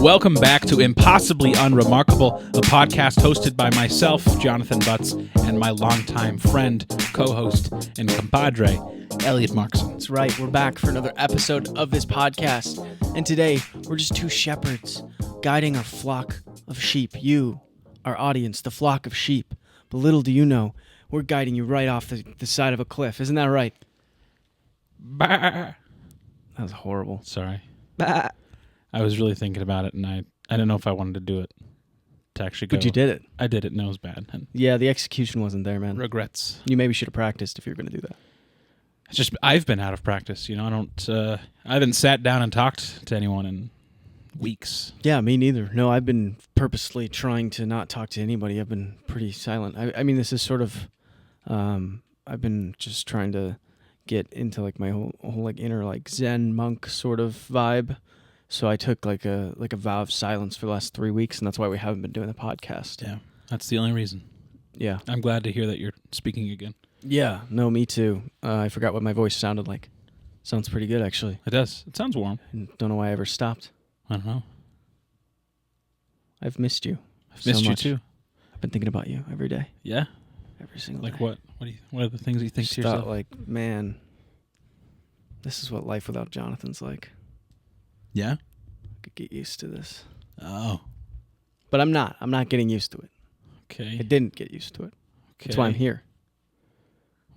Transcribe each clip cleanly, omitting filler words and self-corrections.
Welcome back to Impossibly Unremarkable, a podcast hosted by myself, Jonathan Butts, and my longtime friend, co-host, and compadre, Elliot Markson. That's right, we're back for another episode of this podcast, and today we're just two shepherds guiding our flock of sheep. You, our audience, the flock of sheep. But little do you know, we're guiding you right off the side of a cliff. Isn't that right? Bah. That was horrible. Sorry. Bah. I was really thinking about it, and I didn't know if I wanted to do it. To actually go. But you did it. I did it, and it was bad. And Yeah, the execution wasn't there, man. regrets. You maybe should have practiced if you were going to do that. It's just I've been out of practice. You know, I haven't sat down and talked to anyone in weeks. Yeah, me neither. No, I've been purposely trying to not talk to anybody. I've been pretty silent. I mean, this is sort of, I've been just trying to get into like my whole like inner like Zen monk sort of vibe. So I took like a vow of silence for the last 3 weeks, and that's why we haven't been doing the podcast. Yeah, that's the only reason. Yeah. I'm glad to hear that you're speaking again. Yeah. No, me too. I forgot what my voice sounded like. Sounds pretty good, actually. It does. It sounds warm. And don't know why I ever stopped. I don't know. I've missed you. I've missed so you much. too. I've been thinking about you every day. Yeah. Every single Like day. what? What are the things you think Just to yourself? thought, like, man, this is what life without Jonathan's like. Yeah. I could get used to this. Oh. But I'm not. I'm not getting used to it. Okay. I didn't get used to it. Okay. That's why I'm here.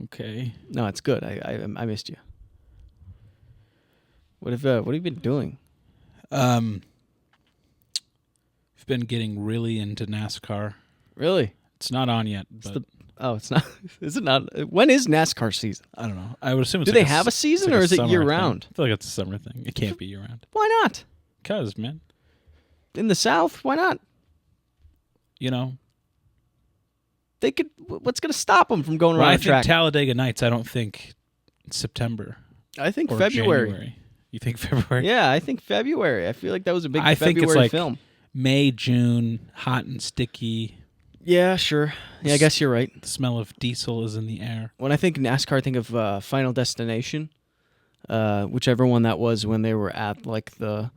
Okay. No, it's good. I missed you. What have you been doing? I've been getting really into NASCAR. Really? It's not on yet, but It's not. Is it not? When is NASCAR season? I don't know. I would assume it's Do they have a season, or is it year round? I feel like it's a summer thing. It can't be year round. Why not? 'Cause, man, In the South, why not? you know, They could. What's going to stop them from going when around I the track? think Talladega Nights, I don't think September I think or February. January. You think February? Yeah, I think February. I feel like that was a big I February think it's like film. May, June, hot and sticky. Yeah, sure. Yeah, I guess you're right. The smell of diesel is in the air. When I think NASCAR, I think of Final Destination, whichever one that was when they were at like the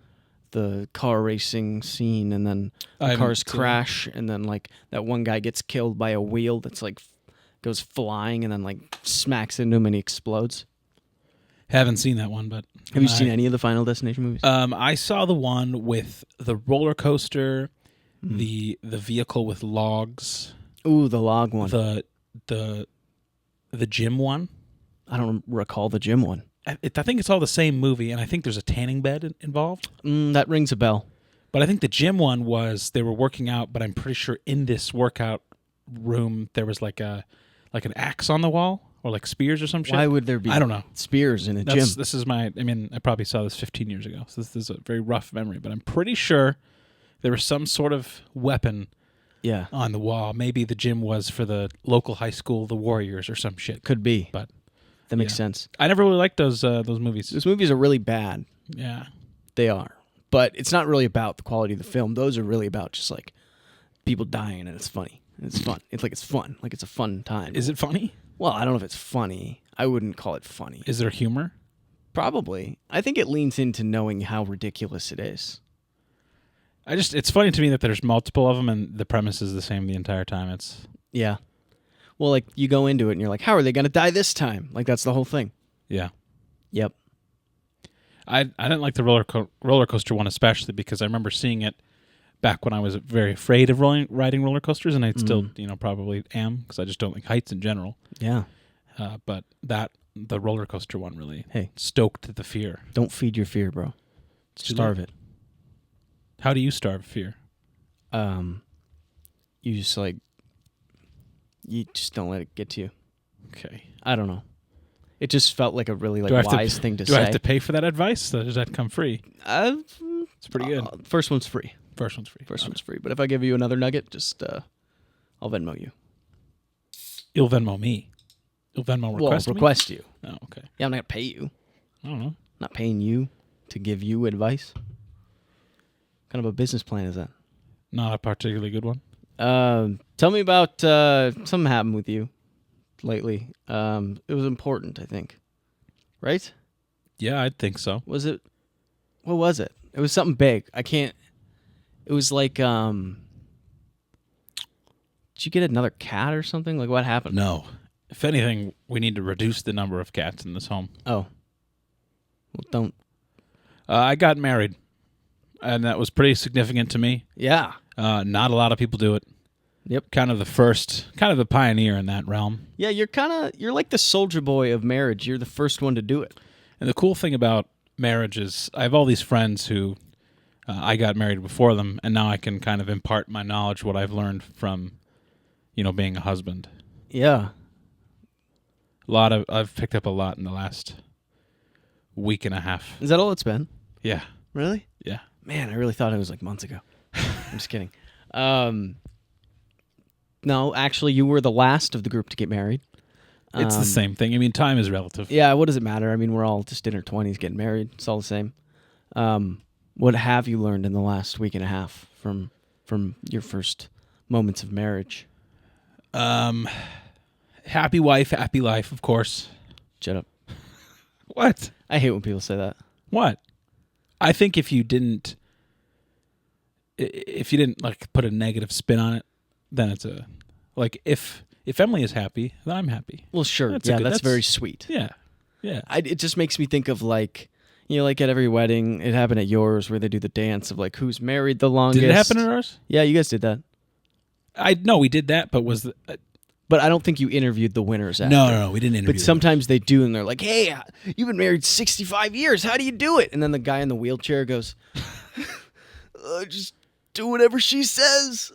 car racing scene, and then I the haven't cars seen it. crash, and then like that one guy gets killed by a wheel that's like goes flying and then like smacks into him and he explodes. Haven't seen that one, but Have you seen any of the Final Destination movies? I saw the one with the roller coaster, the vehicle with logs, Ooh, the log one. the gym one. I don't recall the gym one. I think it's all the same movie, and I think there's a tanning bed involved. That rings a bell. But I think the gym one was they were working out, but I'm pretty sure in this workout room there was like an axe on the wall or like spears or some shit. Why would there be? I don't know. Spears in a gym. This is I probably saw this 15 years ago, so this is a very rough memory, but I'm pretty sure there was some sort of weapon Yeah, on the wall. Maybe the gym was for the local high school, the Warriors or some shit. could be. But That makes yeah. sense. I never really liked those movies. Those movies are really bad. Yeah. They are. But it's not really about the quality of the film. Those are really about just like people dying, and it's funny. And it's fun. It's fun. Like it's a fun time. Is it funny? Well, I don't know if it's funny. I wouldn't call it funny. Is there humor? Probably. I think it leans into knowing how ridiculous it is. It's funny to me that there's multiple of them and the premise is the same the entire time. Yeah. Well, like you go into it and you're like, how are they going to die this time? Like that's the whole thing. Yeah. Yep. I didn't like the roller coaster one especially because I remember seeing it back when I was very afraid of riding roller coasters, and I still probably am because I just don't like heights in general. Yeah. But the roller coaster one really stoked the fear. Don't feed your fear, bro. Starve it. How do you starve fear? You just you just don't let it get to you. Okay. I don't know. It just felt like a really wise thing to say. Do I have to pay for that advice? Or does that come free? It's pretty good. First one's free. First one's free. One's free. But if I give you another nugget, just I'll Venmo you. You'll Venmo me. You'll Venmo request me? Request you. Oh, okay. Yeah, I'm not gonna pay you. I don't know. Not paying you to give you advice. What kind of a business plan is that? Not a particularly good one. Tell me about something happened with you lately. It was important, I think. Right? Yeah, I'd think so. Was it? What was it? It was something big. I can't. It was like, did you get another cat or something? Like, what happened? No. If anything, we need to reduce the number of cats in this home. Oh. Well, don't. I got married, and that was pretty significant to me. Yeah. Not a lot of people do it. Yep. Kind of the pioneer in that realm. Yeah, you're like the soldier boy of marriage. You're the first one to do it. And the cool thing about marriage is I have all these friends who I got married before them, and now I can kind of impart my knowledge, what I've learned from, being a husband. Yeah. I've picked up a lot in the last week and a half. Is that all it's been? Yeah. Really? Yeah. Man, I really thought it was like months ago. I'm just kidding. No, actually, you were the last of the group to get married. It's the same thing. I mean, time is relative. Yeah, what does it matter? I mean, we're all just in our 20s getting married. It's all the same. What have you learned in the last week and a half from your first moments of marriage? Happy wife, happy life, of course. Shut up. What? I hate when people say that. What? I think if you didn't like put a negative spin on it, then it's if Emily is happy, then I'm happy. Well, sure. That's very sweet. Yeah. Yeah. It just makes me think of like at every wedding, it happened at yours where they do the dance of like who's married the longest. Did it happen at ours? Yeah, you guys did that. No, we did that, but but I don't think you interviewed the winners after. No, we didn't interview. But sometimes they do, and they're like, "Hey, you've been married 65 years. How do you do it?" And then the guy in the wheelchair goes, "Just do whatever she says."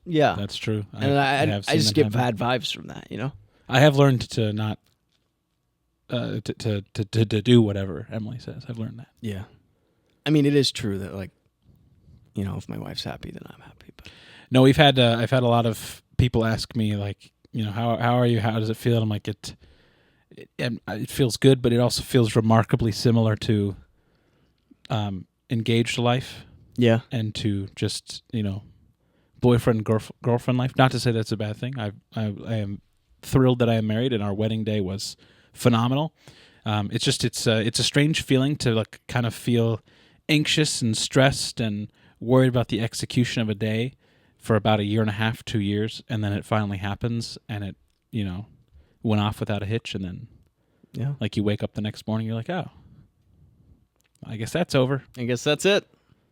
Yeah, that's true. And I just get bad vibes from that. I have learned to not to do whatever Emily says. I've learned that. Yeah, I mean, it is true that if my wife's happy, then I'm happy. But no, I've had a lot of people ask me like, how are you? How does it feel? I'm like, it feels good, but it also feels remarkably similar to engaged life. Yeah, and to just boyfriend girlfriend life. Not to say that's a bad thing. I am thrilled that I am married, and our wedding day was phenomenal. It's a strange feeling to like kind of feel anxious and stressed and worried about the execution of a day for about a year and a half, 2 years, and then it finally happens, and it went off without a hitch, and then like you wake up the next morning, you're like, oh, I guess that's over. I guess that's it.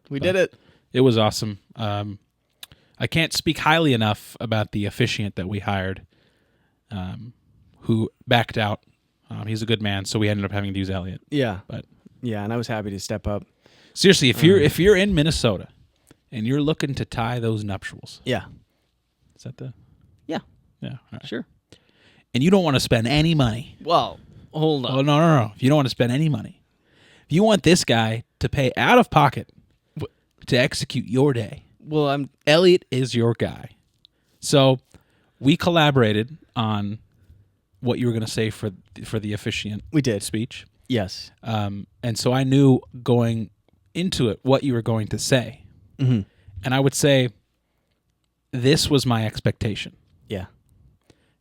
We did it. It was awesome. I can't speak highly enough about the officiant that we hired, who backed out. He's a good man, so we ended up having to use Elliot. Yeah, but and I was happy to step up. Seriously, if you're in Minnesota and you're looking to tie those nuptials, is that the yeah all right. Sure, and you don't want to spend any money. Well, hold on. Oh no! If you don't want to spend any money, if you want this guy to pay out of pocket to execute your day, well, Elliot is your guy. So we collaborated on what you were going to say for the officiant. We did speech. Yes. And so I knew going into it what you were going to say. Mm-hmm. And I would say this was my expectation. Yeah.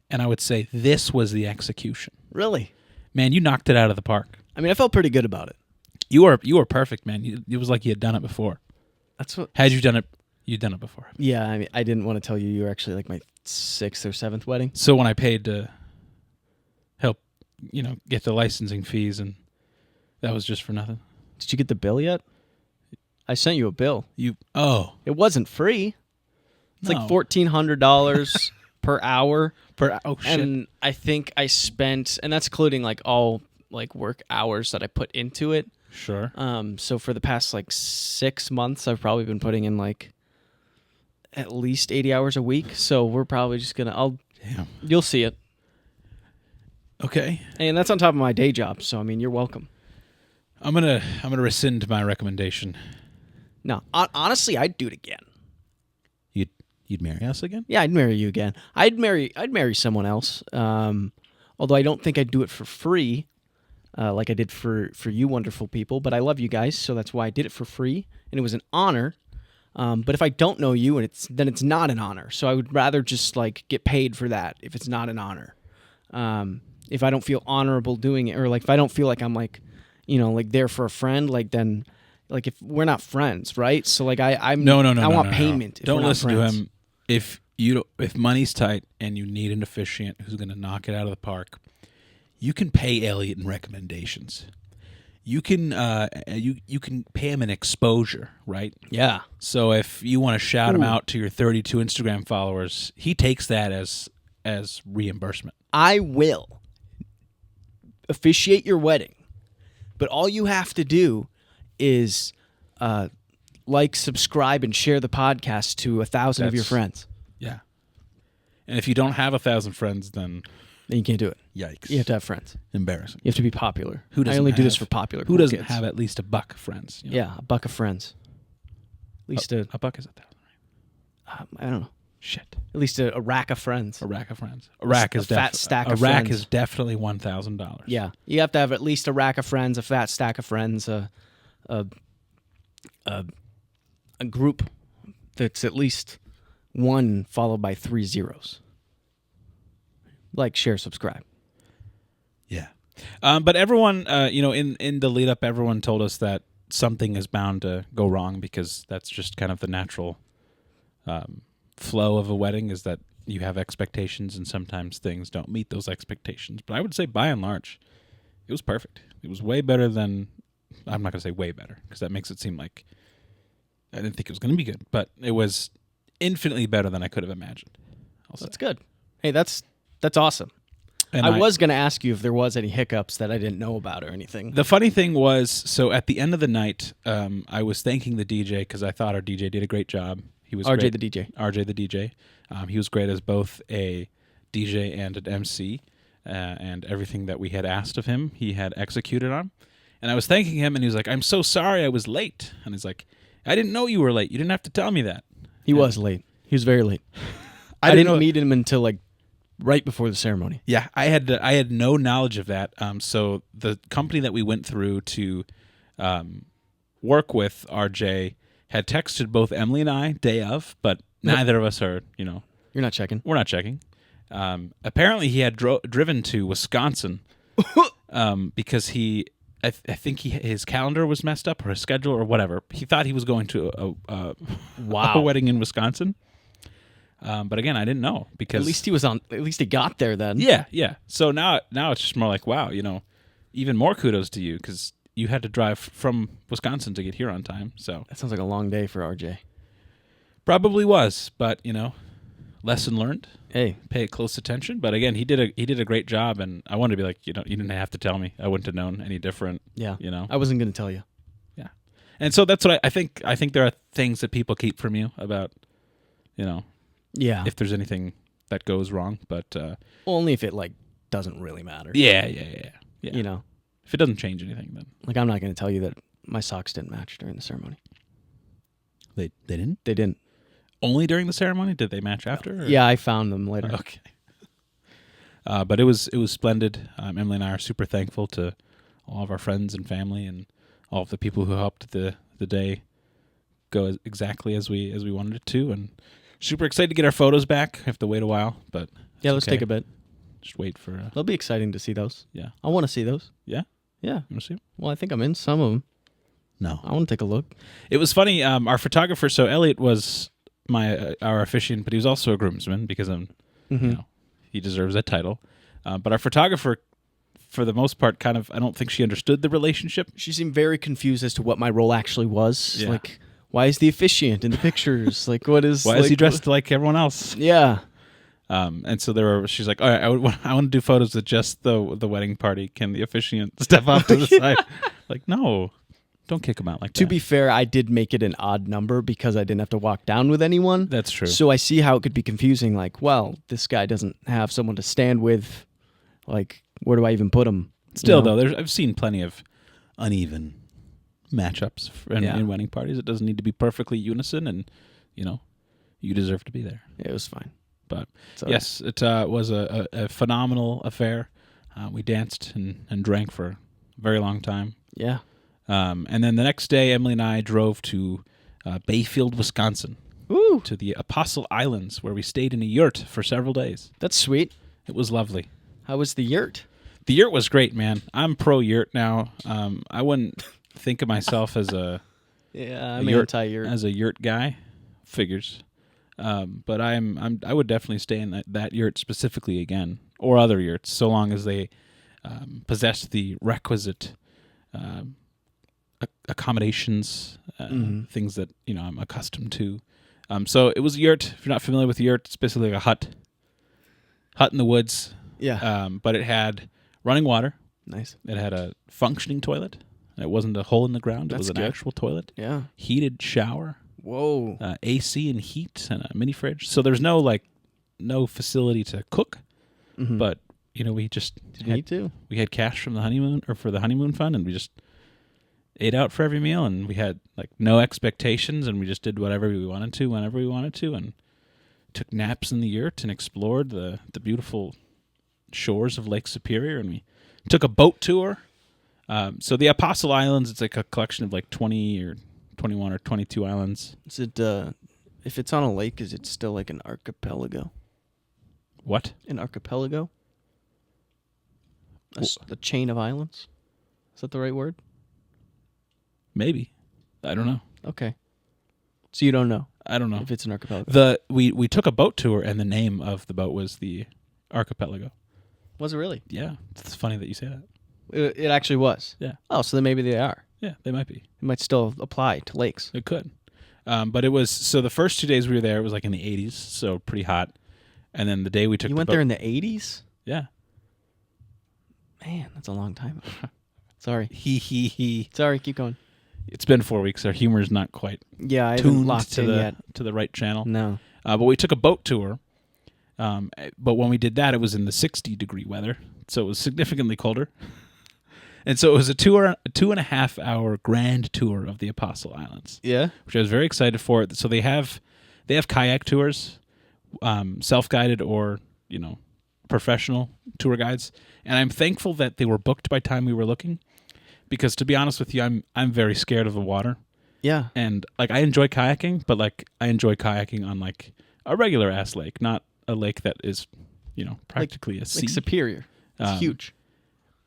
And I would say this was the execution. Really? Man, you knocked it out of the park. I mean, I felt pretty good about it. You were perfect, man. It was like you had done it before. That's what. Had you done it? You'd done it before. Yeah, I mean, I didn't want to tell you you were actually like my 6th or 7th wedding. So when I paid to help, get the licensing fees, and that was just for nothing. Did you get the bill yet? I sent you a bill. It wasn't free. It's like $1,400 per hour. Oh shit! And I think I spent, and that's including like all like work hours that I put into it. Sure. So for the past like 6 months, I've probably been putting in like at least 80 hours a week. So we're probably just gonna. You'll see it. Okay. And that's on top of my day job. So I mean, you're welcome. I'm gonna rescind my recommendation. No, honestly, I'd do it again. You'd marry us again? Yeah, I'd marry you again. I'd marry someone else. Although I don't think I'd do it for free, like I did for you wonderful people. But I love you guys, so that's why I did it for free, and it was an honor. But if I don't know you, then it's not an honor. So I would rather just like get paid for that if it's not an honor. If I don't feel honorable doing it, or like if I don't feel like I'm like, like there for a friend, like then like if we're not friends, right? So like I No. I want no. payment. If Don't we're not listen friends. to him. If money's tight and you need an officiant who's going to knock it out of the park, you can pay Elliot in recommendations. You can you can pay him an exposure, right? Yeah. So if you want to shout him Ooh. out to your 32 Instagram followers, he takes that as reimbursement. I will officiate your wedding, but all you have to do is like, subscribe, and share the podcast to 1,000 of your That's- friends. Yeah. And if you don't have 1,000 friends, then Then you can't do it. yikes. You have to have friends. Embarrassing. You have to be popular. Who I doesn't only do this have- for popular. Who cool doesn't kids. have at least a buck friends? you know? Yeah, a buck of friends. At least a buck is 1,000, right? I don't know. Shit. At least a rack of friends. A rack of friends. A rack a is fat stack a of rack friends. is definitely $1,000. Yeah, you have to have at least a rack of friends, a fat stack of friends, a group that's at least 1 followed by 3 zeros. Like, share, subscribe. Yeah. But everyone, in the lead up, everyone told us that something is bound to go wrong because that's just kind of the natural flow of a wedding, is that you have expectations and sometimes things don't meet those expectations. But I would say by and large, it was perfect. It was way better than, I'm not going to say way better because that makes it seem like I didn't think it was going to be good, but it was infinitely better than I could have imagined. That's good. Hey, that's awesome. And I was going to ask you if there was any hiccups that I didn't know about or anything. The funny thing was, so at the end of the night, I was thanking the DJ because I thought our DJ did a great job. He was RJ great. the DJ. RJ the DJ. He was great as both a DJ and an MC, and everything that we had asked of him, he had executed on. And I was thanking him, and he was like, "I'm so sorry I was late." And he's like, "I didn't know you were late. You didn't have to tell me that." He was late. He was very late. I didn't didn't know- meet him until like right before the ceremony. Yeah, I had no knowledge of that. So the company that we went through to work with RJ had texted both Emily and I day of, but neither of us are, You're not checking. we're not checking. Apparently, he had driven to Wisconsin because I think his calendar was messed up or his schedule or whatever. He thought he was going to a wedding in Wisconsin. But again, I didn't know because At least he was on. At least he got there then. yeah. So now it's just more like, wow, even more kudos to you because you had to drive from Wisconsin to get here on time. So That sounds like a long day for RJ. probably was, but lesson learned. Hey, Pay close attention. But again, he did a great job, and I wanted to be like, you didn't have to tell me. I wouldn't have known any different. yeah. You know. I wasn't going to tell you. Yeah. And so that's what I think. I think there are things that people keep from you about, Yeah. if there's anything that goes wrong. But Only if it like doesn't really matter. yeah. You know, If it doesn't change anything, then like I'm not going to tell you that my socks didn't match during the ceremony. they didn't. They didn't. Only during the ceremony did they match after? Or? Yeah, I found them later. Okay. But it was splendid. Emily and I are super thankful to all of our friends and family and all of the people who helped the day go exactly as we wanted it to, and super excited to get our photos back. Have to wait a while, but Yeah, it's let's okay. take a bit. Just wait for. They'll be exciting to see those. Yeah. I want to see those. Yeah. Yeah. You want to see? Well, I think I'm in some of them. No. I want to take a look. It was funny. Our photographer, so Elliot was our officiant, but he was also a groomsman because he deserves that title. But our photographer, for the most part, kind of, I don't think she understood the relationship. She seemed very confused as to what my role actually was. Yeah. Like, why is the officiant in the pictures? Like, what is? Why is he dressed like everyone else? Yeah. And so she's like, all right, I want to do photos of just the wedding party. Can the officiant step off to the side? Like, no, don't kick him out like that. To be fair, I did make it an odd number because I didn't have to walk down with anyone. That's true. So I see how it could be confusing. Like, well, this guy doesn't have someone to stand with. Like, where do I even put him? Still, You know? though, I've seen plenty of uneven matchups in wedding parties. It doesn't need to be perfectly unison, and you deserve to be there. It was fine. But So, yes, it was a phenomenal affair. We danced and drank for a very long time. Yeah. And then the next day, Emily and I drove to Bayfield, Wisconsin, Ooh, to the Apostle Islands, where we stayed in a yurt for several days. that's sweet. It was lovely. How was the yurt? The yurt was great, man. I'm pro yurt now. I wouldn't think of myself as a Yeah, a I'm yurt, anti-yurt. as a yurt guy, figures. But I would definitely stay in that yurt specifically again, or other yurts, so long as they possess the requisite accommodations, things that I'm accustomed to. So it was a yurt. If you're not familiar with a yurt, it's basically like a hut in the woods. Yeah. But it had running water. Nice. It had a functioning toilet. It wasn't a hole in the ground. It was an actual toilet. Yeah. Heated shower. Whoa. AC and heat and a mini fridge. So there's no facility to cook, but we just need to. We had cash from the honeymoon fund, and we just ate out for every meal, and we had no expectations, and we just did whatever we wanted to whenever we wanted to, and took naps in the yurt and explored the beautiful shores of Lake Superior, and we took a boat tour. So the Apostle Islands, it's like a collection of 20 or 21 or 22 islands. Is it if it's on a lake, is it still like an archipelago? What? An archipelago? A chain of islands? Is that the right word? Maybe. I don't know. Okay. So you don't know? I don't know if it's an archipelago. We took a boat tour, and the name of the boat was the Archipelago. Was it really? Yeah. It's funny that you say that. It actually was? Yeah. Oh, so then maybe they are. Yeah, they might be. It might still apply to lakes. It could. But it was, so the first 2 days we were there, it was in the 80s, so pretty hot. And then the day we took You went there in the 80s? Yeah. Man, that's a long time ago. Sorry. He. Sorry, keep going. It's been 4 weeks. Our humor is not quite I haven't tuned locked to in yet. To the right channel. No. But we took a boat tour. But when we did that, it was in the 60-degree weather, so it was significantly colder. And so it was a 2.5 hour grand tour of the Apostle Islands. Yeah. Which I was very excited for. So they have kayak tours, self-guided or professional tour guides, and I'm thankful that they were booked by time we were looking, because to be honest with you, I'm very scared of the water. Yeah. And I enjoy kayaking, but I enjoy kayaking on a regular ass lake, not a lake that is practically a sea. Lake Superior. It's huge.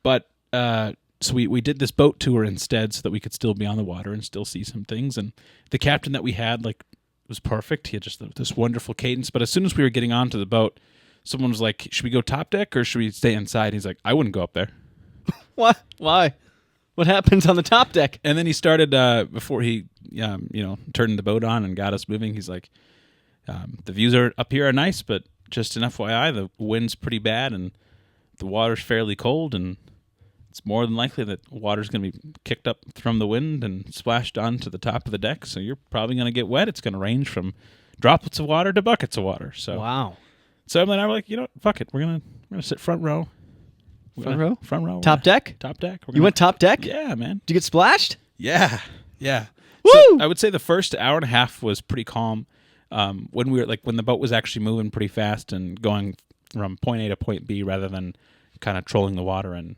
But so we did this boat tour instead, so that we could still be on the water and still see some things. And the captain that we had was perfect. He had just this wonderful cadence. But as soon as we were getting onto the boat, someone was like, "Should we go top deck or should we stay inside?" He's like, "I wouldn't go up there." What? Why? What happens on the top deck? And then he started before he turned the boat on and got us moving. He's like, "The views up here are nice, but just an FYI, the wind's pretty bad and the water's fairly cold, and it's more than likely that water's going to be kicked up from the wind and splashed onto the top of the deck. So you're probably going to get wet. It's going to range from droplets of water to buckets of water." So wow. So Emily and I were like, fuck it, we're gonna sit front row. Front row. Top deck. Top deck. You went top deck? Yeah, man. Did you get splashed? Yeah. Woo! So I would say the first hour and a half was pretty calm. When we were when the boat was actually moving pretty fast and going from point A to point B, rather than kind of trolling the water and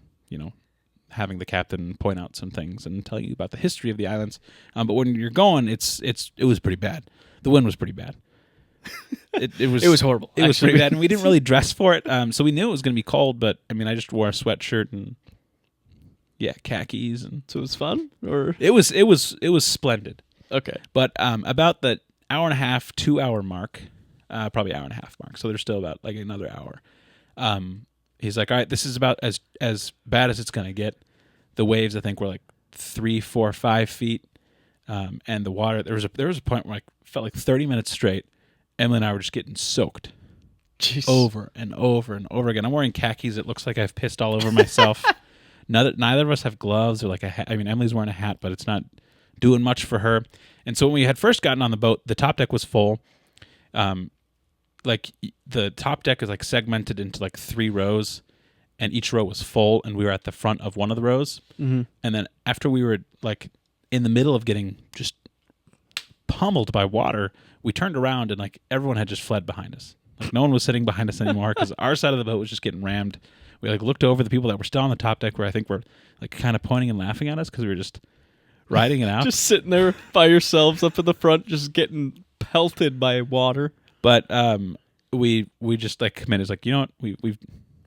having the captain point out some things and tell you about the history of the islands. But when you're going, it was pretty bad. The wind was pretty bad. It was horrible. It was pretty bad, and we didn't really dress for it. So we knew it was going to be cold, but I just wore a sweatshirt and khakis, and so it was fun. Or it was splendid. Okay, but about the hour and a half, 2 hour mark, probably hour and a half mark. So there's still about another hour. He's like, "All right, this is about as bad as it's going to get." The waves, I think, were 3, 4, 5 feet, and the water. There was a point where I felt 30 minutes straight. Emily and I were just getting soaked. Jeez. Over and over and over again. I'm wearing khakis. It looks like I've pissed all over myself. Neither of us have gloves or a hat. Emily's wearing a hat, but it's not doing much for her. And so when we had first gotten on the boat, the top deck was full. The top deck is segmented into 3 rows, and each row was full, and we were at the front of one of the rows. Mm-hmm. And then after we were in the middle of getting just pummeled by water, we turned around and everyone had just fled behind us. No one was sitting behind us anymore because our side of the boat was just getting rammed. We looked over, the people that were still on the top deck were kind of pointing and laughing at us because we were just riding it out. Just sitting there by yourselves up in the front, just getting pelted by water. But we just committed. It's you know what,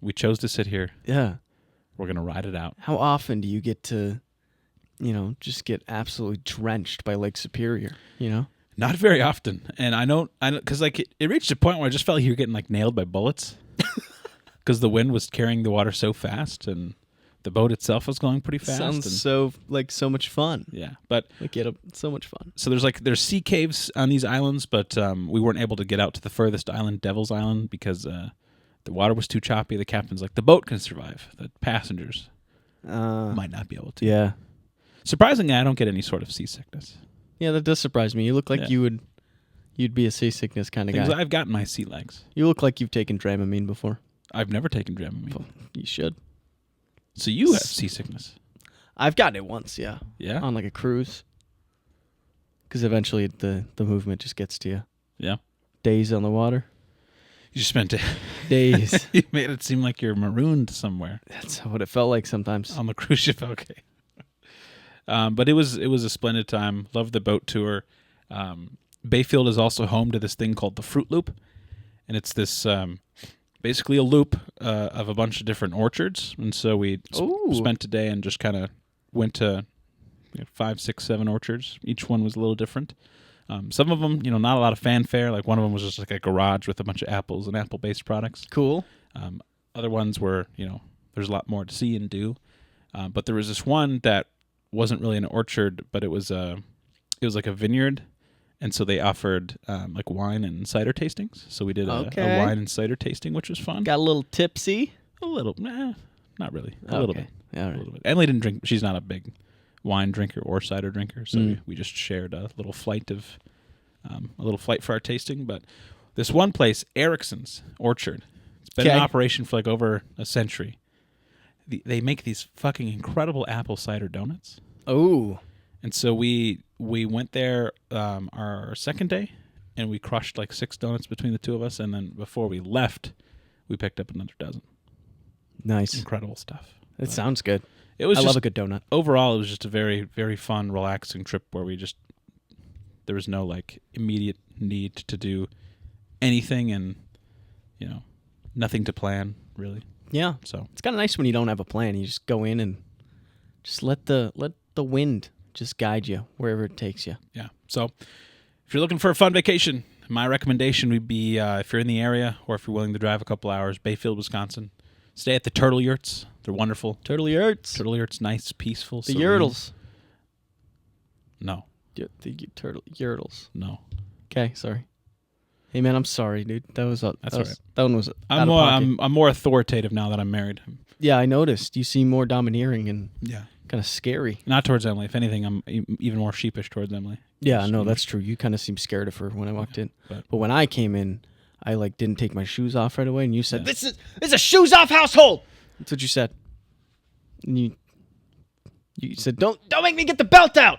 we chose to sit here. Yeah, we're gonna ride it out. How often do you get to just get absolutely drenched by Lake Superior, Not very often. And I know, because like it reached a point where I just felt like you were getting like nailed by bullets because the wind was carrying the water so fast and the boat itself was going pretty fast. Sounds so much fun. Yeah, but So much fun. so there's sea caves on these islands, but we weren't able to get out to the furthest island, Devil's Island, because the water was too choppy. The captain's like, the boat can survive, the passengers might not be able to. Yeah. Surprisingly, I don't get any sort of seasickness. Yeah, that does surprise me. You look like you'd be a seasickness kind of guy. I've gotten my sea legs. You look like you've taken Dramamine before. I've never taken Dramamine. Well, you should. So you have seasickness. I've gotten it once, yeah. Yeah? On like a cruise. Because eventually the movement just gets to you. Yeah. Days on the water. You just spent Days. You made it seem like you're marooned somewhere. That's what it felt like sometimes. On the cruise ship, okay. But it was a splendid time. Loved the boat tour. Bayfield is also home to this thing called the Fruit Loop. And it's this basically a loop of a bunch of different orchards. And so we spent a day and just kind of went to 5, 6, 7 orchards. Each one was a little different. Some of them, not a lot of fanfare. Like one of them was just like a garage with a bunch of apples and apple-based products. Cool. Other ones were, there's a lot more to see and do. But there was this one that wasn't really an orchard, but it was like a vineyard. And so they offered like wine and cider tastings. So we did a wine and cider tasting, which was fun. Got a little tipsy? A little, not really. A little bit. All right. A little bit. Emily didn't drink. She's not a big wine drinker or cider drinker, so we just shared a little flight for our tasting. But this one place, Erickson's Orchard, it's been in operation for like over a century. They make these fucking incredible apple cider donuts. Oh. And so we went there our second day, and we crushed like 6 donuts between the two of us. And then before we left, we picked up another dozen. Nice. Incredible stuff. It sounds good. I love a good donut. Overall, it was just a very, very fun, relaxing trip where there was no like immediate need to do anything and, nothing to plan really. Yeah. So it's kind of nice when you don't have a plan. You just go in and just let the wind just guide you wherever it takes you. Yeah. So if you're looking for a fun vacation, my recommendation would be if you're in the area or if you're willing to drive a couple hours, Bayfield, Wisconsin. Stay at the Turtle Yurts. They're wonderful. Turtle Yurts. Turtle Yurts, nice, peaceful. The Yurtles. No. The Turtle Yurtles. No. Okay, sorry. Hey man, I'm sorry, dude. That's all right. That one was. I'm more authoritative now that I'm married. Yeah, I noticed. You seem more domineering and yeah, kind of scary. Not towards Emily. If anything, I'm even more sheepish towards Emily. Yeah, no, that's true. You kind of seemed scared of her when I walked in. But when I came in, I didn't take my shoes off right away, and you said, "This is a shoes off household." That's what you said. And you said, "Don't make me get the belt out."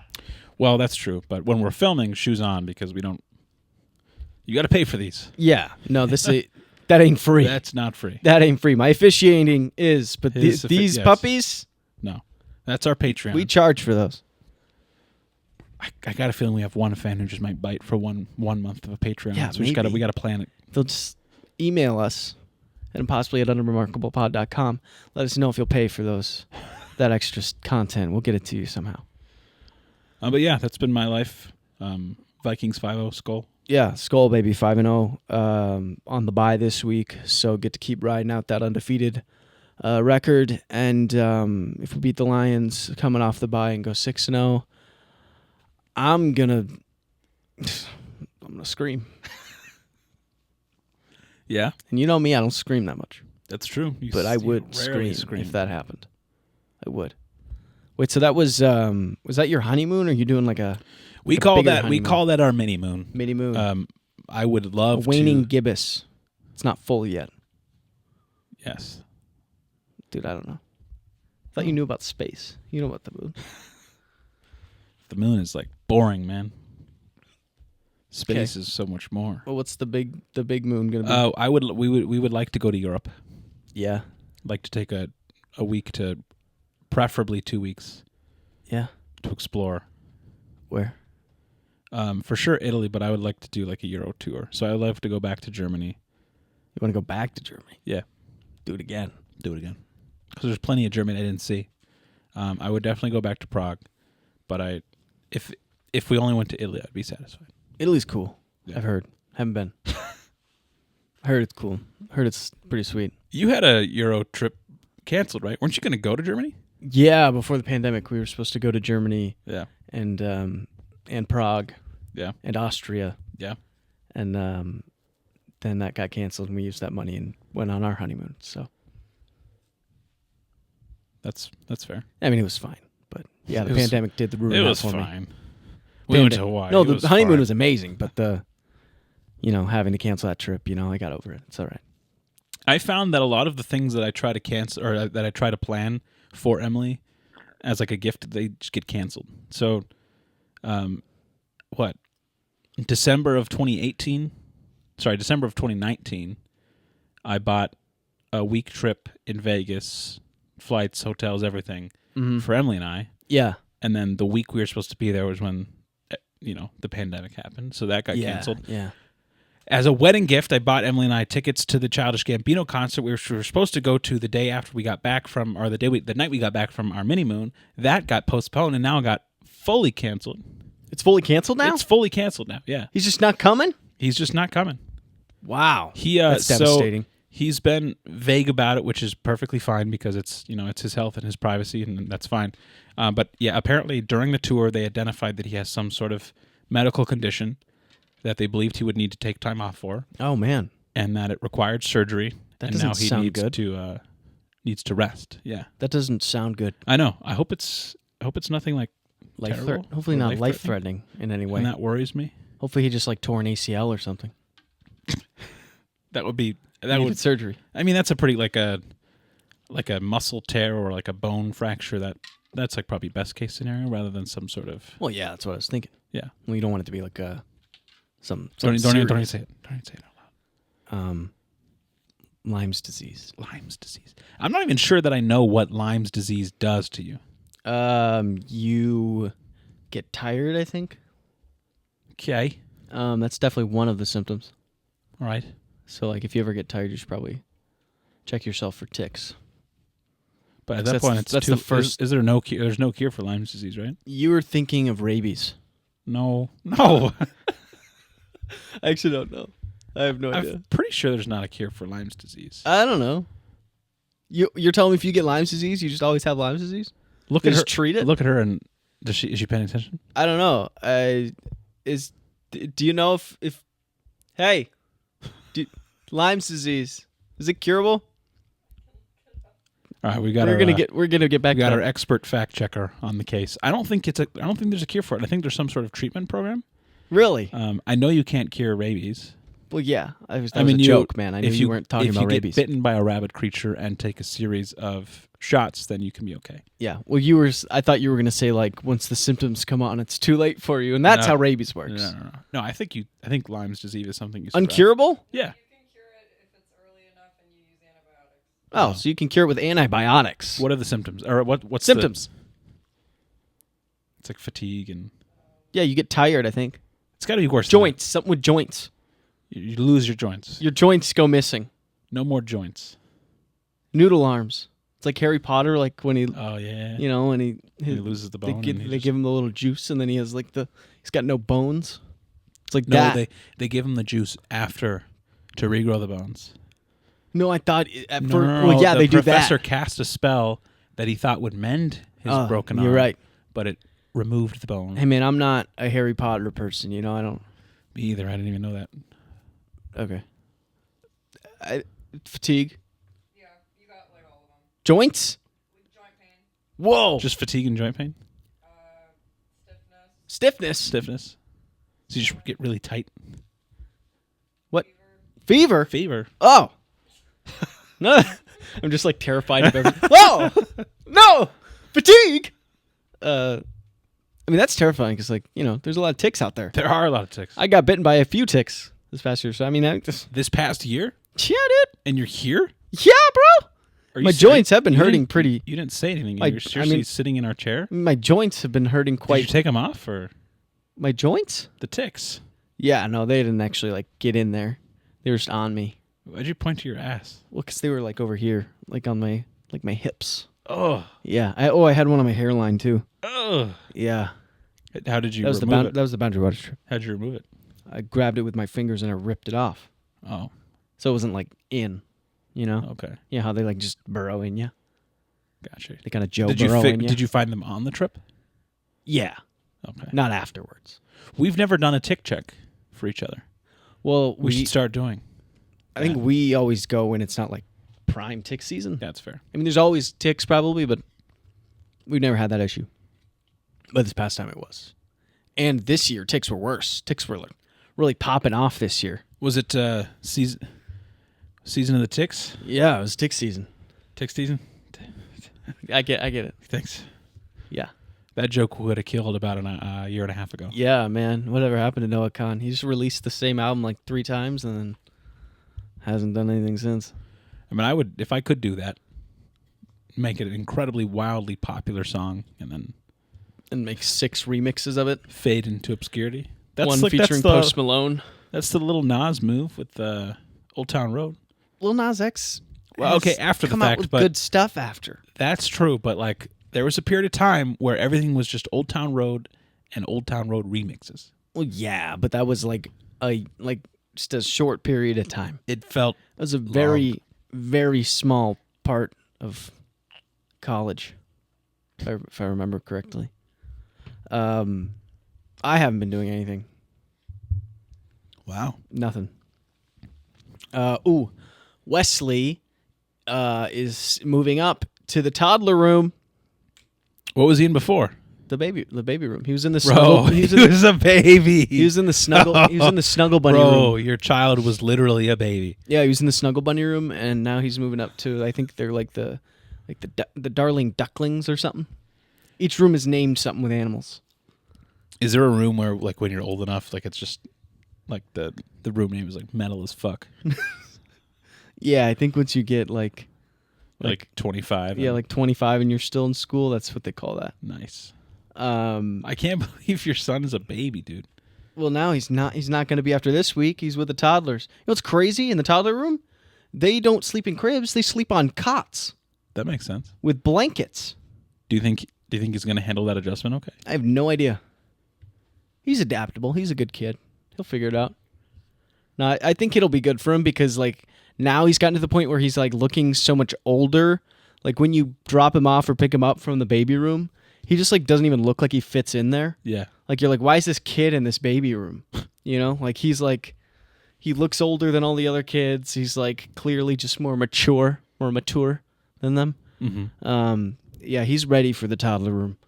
Well, that's true. But when we're filming, shoes on because we don't. You got to pay for these. Yeah, no, that ain't free. That's not free. That ain't free. My officiating is, but these puppies. No, that's our Patreon. We charge for those. I got a feeling we have one fan who just might bite for one month of a Patreon. Yeah, so we got to plan it. They'll just email us at impossibly@unremarkablepod.com. Let us know if you'll pay for that extra content. We'll get it to you somehow. But yeah, that's been my life. Vikings 5-0 Skull. Yeah, Skull baby 5-0 on the bye this week. So get to keep riding out that undefeated record. And if we beat the Lions coming off the bye and go 6-0, I'm gonna scream. Yeah, and you know me, I don't scream that much. That's true. But I would scream if that happened. I would. Wait, so that was that your honeymoon, or are you doing like a? We call that our mini moon. Mini moon. I would love a waning gibbous. It's not full yet. Yes. Dude, I don't know. I thought you knew about space. You know about the moon. The moon is like boring, man. Space is so much more. Well, what's the big moon gonna be? Oh, we would like to go to Europe. Yeah. Like to take a week to, preferably 2 weeks. Yeah. To explore. Where? For sure Italy, but I would like to do like a Euro tour. So I would love to go back to Germany. You want to go back to Germany? Yeah. Do it again. Because there's plenty of Germany I didn't see. I would definitely go back to Prague. But if we only went to Italy, I'd be satisfied. Italy's cool. Yeah. I've heard. Haven't been. I heard it's cool. Heard it's pretty sweet. You had a Euro trip canceled, right? Weren't you going to go to Germany? Yeah, before the pandemic, we were supposed to go to Germany Yeah. and Prague Yeah. and Austria. Yeah. And then that got canceled, and we used that money and went on our honeymoon. So That's fair. I mean, it was fine, but yeah, the It was- pandemic did the ruin It that was for me. fine. We went to Hawaii. No, It the was honeymoon fine. was amazing, but having to cancel that trip, I got over it. It's all right. I found that a lot of the things that I try to cancel or that I try to plan for Emily as like a gift, they just get canceled. So, December of 2019, I bought a week trip in Vegas, flights, hotels, everything for Emily and I. Yeah. And then the week we were supposed to be there was when, the pandemic happened. So that got canceled. Yeah. As a wedding gift, I bought Emily and I tickets to the Childish Gambino concert. We were supposed to go to the day after we got back from, or the night we got back from our mini moon. That got postponed and now got fully canceled. It's fully canceled now? It's fully canceled now. Yeah, He's just not coming? he's just not coming. Wow. That's devastating. He's been vague about it, which is perfectly fine because it's his health and his privacy, and that's fine. But yeah, apparently during the tour they identified that he has some sort of medical condition that they believed he would need to take time off for, Oh, man. and that it required surgery. That and doesn't now he sound needs good. to needs to rest. Yeah, That doesn't sound good. I know. I hope it's nothing like Life terrible. Hopefully not Life-threatening. life-threatening in any way. And that worries me. Hopefully he just tore an ACL or something. That would be Needed surgery. I mean, that's a pretty like a muscle tear or like a bone fracture. That's like probably best case scenario rather than some sort of Well, yeah, that's what I was thinking. yeah. Well, you don't want it to be like some Don't even serious. say it. Don't even say it out loud. Lyme's disease. Lyme's disease. I'm not even sure that I know what Lyme's disease does to you. You get tired, I think. Okay. That's definitely one of the symptoms. All right. So, like, if you ever get tired, you should probably check yourself for ticks. But at that That's- point, it's that's too, the first- Is there no cure? There's no cure for Lyme's disease, right? You were thinking of rabies. No. I actually don't know. I have no idea. I'm pretty sure there's not a cure for Lyme's disease. I don't know. You're telling me if you get Lyme's disease, you just always have Lyme's disease? Look They at her. just treat it? Look at her, and is she paying attention? I don't know. Do you know if hey, Lyme's disease, is it curable? All right, we got. We're gonna get back We got to our expert fact checker on the case. I don't think there's a cure for it. I think there's some sort of treatment program. Really? I know you can't cure rabies. Well, yeah. That was a you- joke, man. I knew if you weren't talking about If you rabies. get bitten by a rabid creature and take a series of shots, then you can be okay. Yeah. Well, I thought you were gonna say like once the symptoms come on, it's too late for you, and that's No. how rabies works. No. I think Lyme's disease is something you survive. Uncurable? Yeah. You can cure it if it's early enough and you use antibiotics. Oh, so you can cure it with antibiotics. What are the symptoms? Or what's symptoms? It's like fatigue and Yeah, you get tired. I think it's got to be worse. than joints. Something with joints. that. You lose your joints. Your joints go missing. No more joints. Noodle arms. It's like Harry Potter, like when he, Oh yeah. when he loses the bone. They and he give him the little juice, and then he has like he's got no bones. It's like No, that. they give him the juice after to regrow the bones. No, I thought at No, first. no, no, Well, yeah, the they do professor that. cast a spell that he thought would mend his broken arm. You're right. But it removed the bone. Hey man, I'm not a Harry Potter person. I don't. Me either. I didn't even know that. Okay. Fatigue. Yeah, you got like all of them. Joints. With joint pain, Whoa. Just fatigue and joint pain, stiffness, stiffness. So you just get really tight. What? Fever. Fever. Oh. No. I'm just like terrified of everything. Whoa. No. Fatigue. I mean that's terrifying because there's a lot of ticks out there. There are a lot of ticks. I got bitten by a few ticks this past year, so I mean, This past year, yeah, dude. and you're here. Yeah, bro. Are you My serious? joints have been You hurting didn't- pretty. You didn't say anything. I You're seriously mean- sitting in our chair. My joints have been hurting Did you quite. take them off or My joints? the ticks? Yeah, no, they didn't actually get in there. They were just on me. Why'd you point to your ass? Well, because they were over here, on my hips. Oh, Yeah. I had one on my hairline too. oh. Yeah. How did you That was remove it? That was the boundary waters trip. How'd you remove it? I grabbed it with my fingers and I ripped it off. Oh, So it wasn't like in, you know? okay. Yeah, how they like just burrow in you. Gotcha. They kind of Joe Did you burrow in you. did you find them on the trip? Yeah. Okay. Not afterwards. We've never done a tick check for each other. Well, We should start doing. I think we always go when it's not like prime tick season. That's fair. I mean, there's always ticks probably, but we've never had that issue. But this past time it was. And this year, ticks were worse. Ticks were like really popping off this year. Was it season of the ticks? Yeah, it was tick season. Tick season? I get it. Thanks. Yeah. That joke would have killed about a year and a half ago. Yeah, man. Whatever happened to Noah Khan? He just released the same album like 3 times and then hasn't done anything since. I mean, I would, if I could do that, make it an incredibly wildly popular song and then And make 6 remixes of it. fade into obscurity. One featuring Post Malone. That's the little Nas move with Old Town Road. Lil Nas X. Well, has okay, after the come fact, out with but good stuff after. that's true. But like, there was a period of time where everything was just Old Town Road and Old Town Road remixes. Well, yeah, but that was like just a short period of time. It felt It was a very, very small part of college, if I remember correctly. I haven't been doing anything. wow. Nothing. Wesley is moving up to the toddler room, What was he in before? the baby room. He was in the Bro, snuggle. he was a baby. He was in the snuggle. He was in the snuggle bunny Bro, room. your child was literally a baby. Yeah, he was in the snuggle bunny room, and now he's moving up to. I think they're like the darling ducklings or something. Each room is named something with animals. Is there a room where, like, when you're old enough, like, it's just like the room name is like metal as fuck, Yeah, I think once you get like 25? yeah, like 25, and you're still in school, that's what they call that. Nice. Um, I can't believe your son is a baby, dude. Well, now he's not. He's not going to be after this week. He's with the toddlers. You know what's crazy in the toddler room? They don't sleep in cribs. They sleep on cots That makes sense. with blankets. Do you think he's going to handle that adjustment okay? I have no idea. He's adaptable. He's a good kid. He'll figure it out. No, I think it'll be good for him because like now he's gotten to the point where he's like looking so much older. Like when you drop him off or pick him up from the baby room, he just like doesn't even look like he fits in there. Yeah. Like you're like, why is this kid in this baby room? You know, like he looks older than all the other kids. He's like clearly just more mature than them. Mm-hmm. Yeah, he's ready for the toddler room.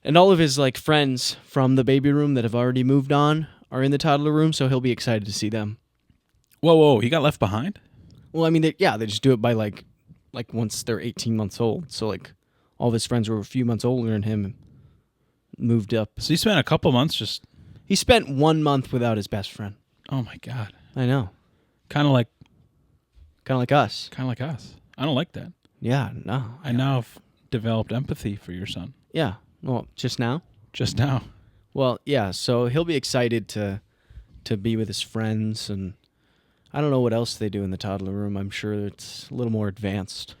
And all of his like friends from the baby room that have already moved on are in the toddler room, so he'll be excited to see them. Whoa! He got left behind? Well, I mean, they just do it by like once they're 18 months old. So like all of his friends were a few months older than him, moved up. So he spent a couple months just. He spent 1 month without his best friend. Oh my god! I know. Kind of like us. I don't like that. Yeah, no. I now have developed empathy for your son. Yeah. Well, just now? Just now. Well, yeah, so he'll be excited to be with his friends, and I don't know what else they do in the toddler room. I'm sure it's a little more advanced.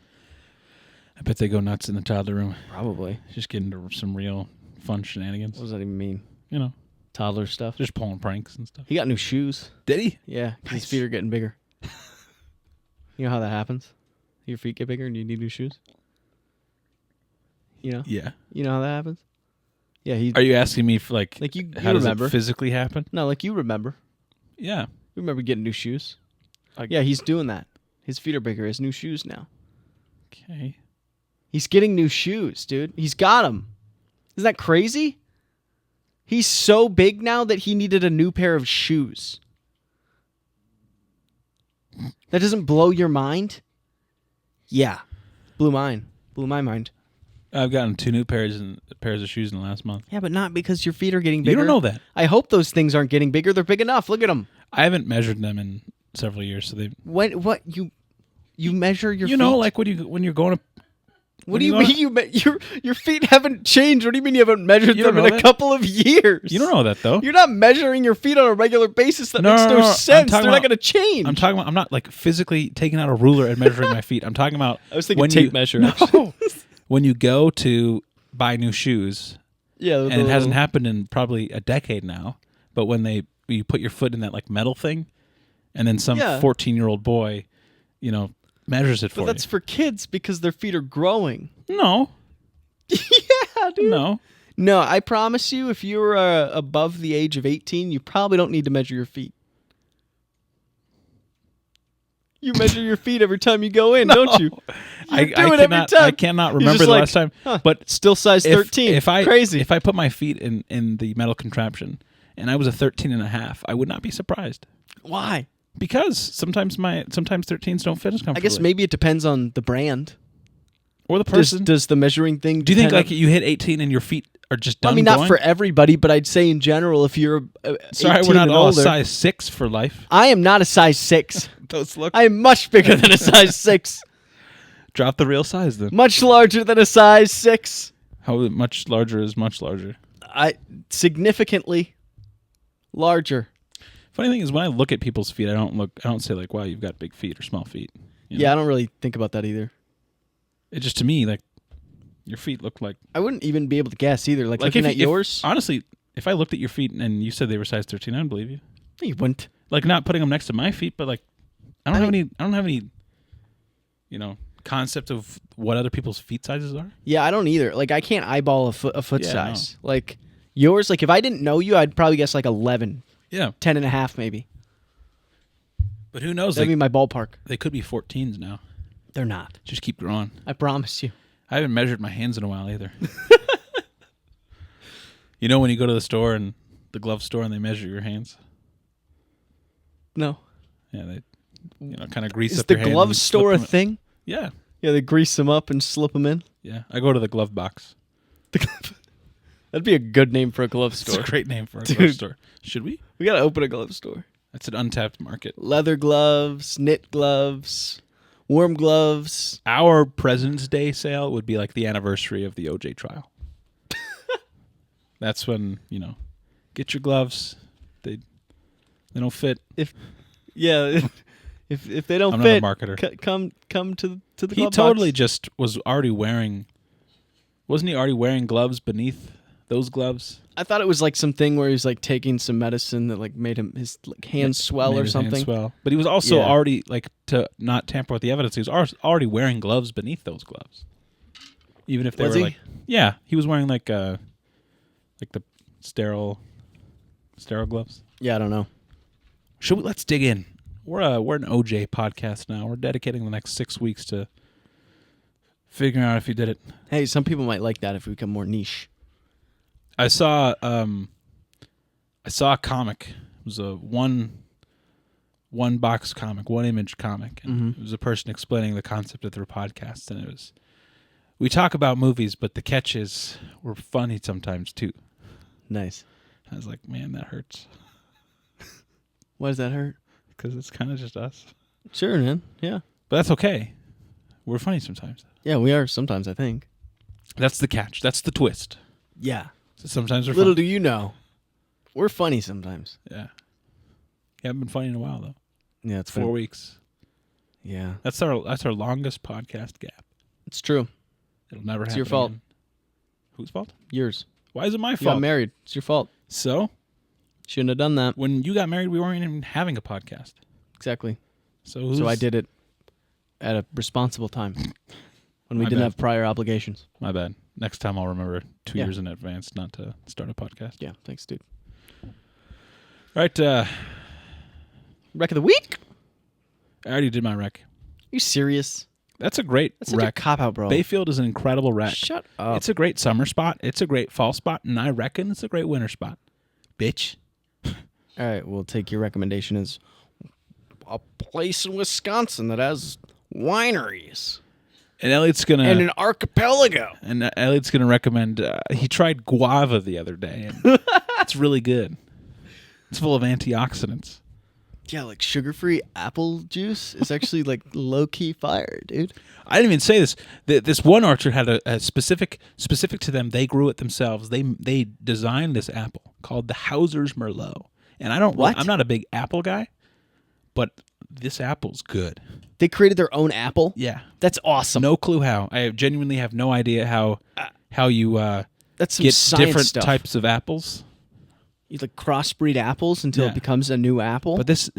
I bet they go nuts in the toddler room. Probably. Just get into some real fun shenanigans. What does that even mean? You know, Toddler stuff? just pulling pranks and stuff. He got new shoes. Did he? Yeah, 'cause his Nice. feet are getting bigger. You know how that happens? Your feet get bigger and you need new shoes? You know? Yeah. You know how that happens? Yeah, he Are you asking me for like you how does remember. it physically happen? No, like you remember. Yeah. You remember getting new shoes. Yeah, he's doing that. His feet are bigger. He has new shoes now. Okay. He's getting new shoes, dude. He's got them. Isn't that crazy? He's so big now that he needed a new pair of shoes. That doesn't blow your mind? Yeah. Blew mine. Blew my mind. I've gotten 2 new pairs of shoes in the last month. Yeah, but not because your feet are getting bigger. You don't know that. I hope those things aren't getting bigger. They're big enough. Look at them. I haven't measured them in several years, so they. What you measure your feet? You know, like when you're going to What do you mean your feet haven't changed? What do you mean you haven't measured You them don't in know a that? couple of years? You don't know that though. You're not measuring your feet on a regular basis. That No, makes no, no no, no. I'm sense. They're talking not about- going to change. I'm not like physically taking out a ruler and measuring my feet. I'm talking about. I was thinking when tape you, measure. No, Actually. when you go to buy new shoes, Yeah, and it hasn't happened in probably a decade now. But when you put your foot in that like metal thing, and then some Yeah. 14-year-old boy, measures it for But that's for kids because their feet are growing. you. No, Yeah, dude. no. No, I promise you, if you're above the age of 18, you probably don't need to measure your feet. You measure your feet every time you go in, don't you? I do it every cannot. time. I cannot You're remember just the like, last time. huh, But still size 13. Crazy. If I put my feet in the metal contraption and I was a 13 and a half, I would not be surprised. Why? Because sometimes 13s don't fit as comfortably. I guess maybe it depends on the brand. or the person. Does the measuring thing? Do you think depend like you hit 18 and your feet are just done? I mean, not going? for everybody, but I'd say in general, if you're Sorry, 18 we're not and all older, size 6 for life. I am not a size 6. Those look. I am much bigger than a size 6. Drop the real size then. Much larger than a size 6. How much larger is much larger? Significantly larger. Funny thing is, when I look at people's feet, I don't say like, "Wow, you've got big feet" or "small feet." You know? Yeah, I don't really think about that either. It just to me like your feet look like. I wouldn't even be able to guess either. Like Like looking if at you- if- yours, Honestly, if I looked at your feet and you said they were size 13, I don't believe you. you wouldn't. Like not putting them next to my feet, but like I don't have any, concept of what other people's feet sizes are. Yeah, I don't either. Like I can't eyeball a foot Yeah, size. Like yours, like if I didn't know you, I'd probably guess like 11, Yeah, 10 and a half maybe. but who knows? That'd be my ballpark. They could be 14s now. They're not. Just keep growing. I promise you. I haven't measured my hands in a while either. You know when you go to the store and the glove store and they measure your hands? No. Yeah, they kind of grease Is up the your hands glove and store a slip them- thing? Yeah, Yeah, they grease them up and slip them in. yeah. I go to the glove box. That'd be a good name for a glove It's store. a great name for a Dude. glove store. Should we? We gotta open a glove store. That's an untapped market. Leather gloves, knit gloves, warm gloves. Our President's Day sale would be like the anniversary of the OJ trial. That's when, get your gloves. They don't fit. Yeah, if they don't I'm fit, not a marketer. come to the He glove totally box. just was already wearing. Wasn't he already wearing gloves beneath those gloves? I thought it was like something where he was like taking some medicine that like made his hands swell Made or his hands something. swell. But he was also Yeah. already like to not tamper with the evidence. He was already wearing gloves beneath those gloves, even if they Was were he? like he was wearing like the sterile gloves. Yeah, I don't know. Let's dig in. We're an OJ podcast now. We're dedicating the next 6 weeks to figuring out if he did it. Hey, some people might like that if we become more niche. I saw a comic. It was a one box comic, one image comic, and it was a person explaining the concept of their podcast, and it was we talk about movies, but the catches were funny sometimes too. Nice. I was like, man, that hurts Why does that hurt? because it's kind of just us, Sure, man. Yeah. but that's okay. We're funny sometimes. Yeah, we are sometimes, I think. That's the catch. That's the twist. Yeah. So sometimes we're Little funny. do you know, we're funny sometimes. Yeah. You haven't been funny in a while though. Yeah, it's 4 weeks. Yeah, That's our longest podcast gap. it's true. It'll never happen. It's your fault. again. Whose fault? Yours. Why is it my You fault? got married. It's your fault. So Shouldn't have done that. when you got married, we weren't even having a podcast. Exactly. So I did it at a responsible time when we My didn't bad. have prior obligations. My bad. Next time I'll remember 2 Yeah. years in advance not to start a podcast. Yeah, thanks, dude. All right. Wreck of the week? I already did my rec. You serious? That's a great That's such rec. a cop out, bro. Bayfield is an incredible rec. Shut up. It's a great summer spot. It's a great fall spot, and I reckon it's a great winter spot. Bitch. All right, we'll take your recommendation as a place in Wisconsin that has wineries And Elliot's gonna and an archipelago. Elliot's gonna recommend. He tried guava the other day, and it's really good. It's full of antioxidants. Yeah, like sugar-free apple juice is actually like low-key fire, dude. I didn't even say this. This one orchard had a specific to them. They grew it themselves. They designed this apple called the Hauser's Merlot. And I'm not a big apple guy, but this apple's good. They created their own apple? Yeah. That's awesome. No clue how. I genuinely have no idea how you That's some get science different stuff. types of apples. You like crossbreed apples until Yeah. it becomes a new apple. But this